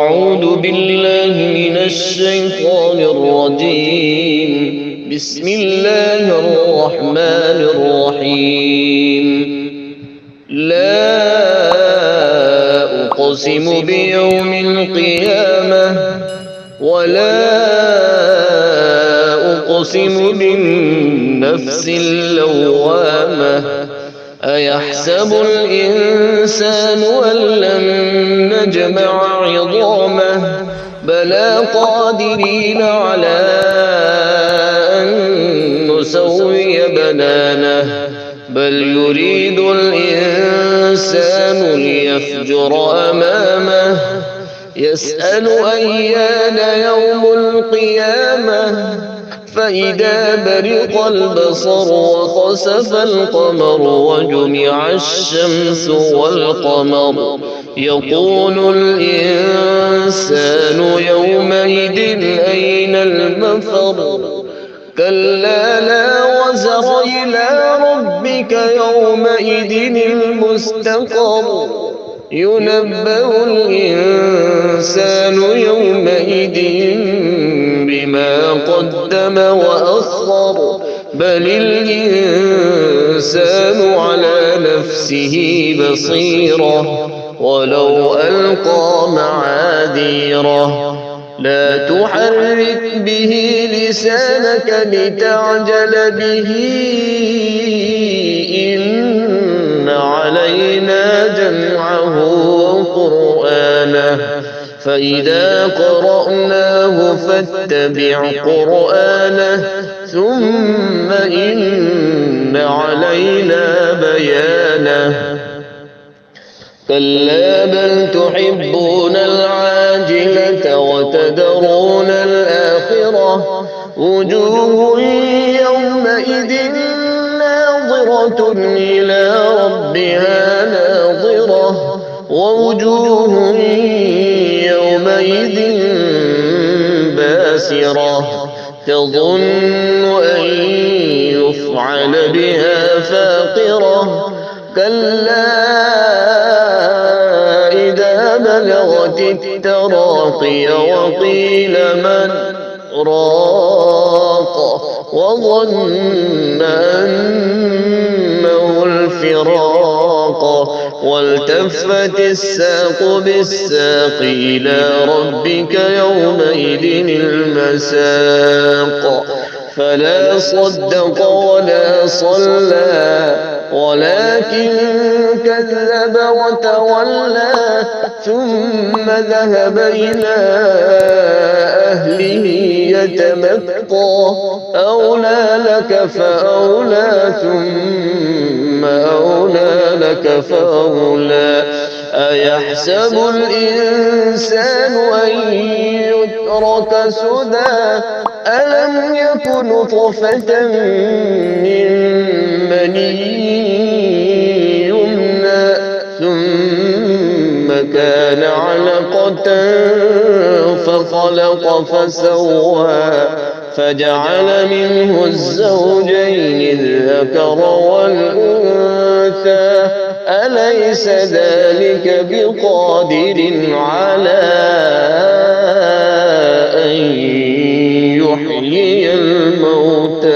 أعوذ بالله من الشيطان الرجيم. بسم الله الرحمن الرحيم. لا أقسم بيوم القيامة ولا أقسم بالنفس اللوامة. أيحسب الإنسان أن لن نجمع عظامه بلى قادرين على أن نسوي بنانه بل يريد الإنسان ليفجر أمامه يسأل أيان يوم القيامة فإذا برق البصر وخسف القمر وجمع الشمس والقمر يقول الإنسان يومئذ أين المفر كلا لا وزر إلى ربك يومئذ المستقر ينبأ الإنسان يومئذ بما قدم وأخر بل الإنسان على نفسه بصيرة ولو ألقى معاذيره لا تحرك به لسانك لتعجل به إن علينا جمعه وقرآنه فإذا قرأناه فاتبع قرآنه ثم إن علينا بيانه كلا بل تحبون العاجلة وتذرون الآخرة وجوه يومئذ ناظرة إلى ربها ناظرة ووجوه يومئذ باسرة تظن أن يفعل بها فاقرة كلا إذا بلغت التراقي وقيل من راق وظن أنه الفراق والتفت الساق بالساق إلى ربك يومئذ المساق فلا صدق ولا صلى ولكن كذب وتولى ثم ذهب إلى أهله يتمطى أولى لك فأولى ثم أولى لك فأولى أيحسب الإنسان أن يترك سدى ألم يك نطفة من مني يمنى ثم كان علقة فخلق فسوى فجعل منه الزوجين الذكر والأنثى أليس ذلك بقادر على أن يحيي الموتى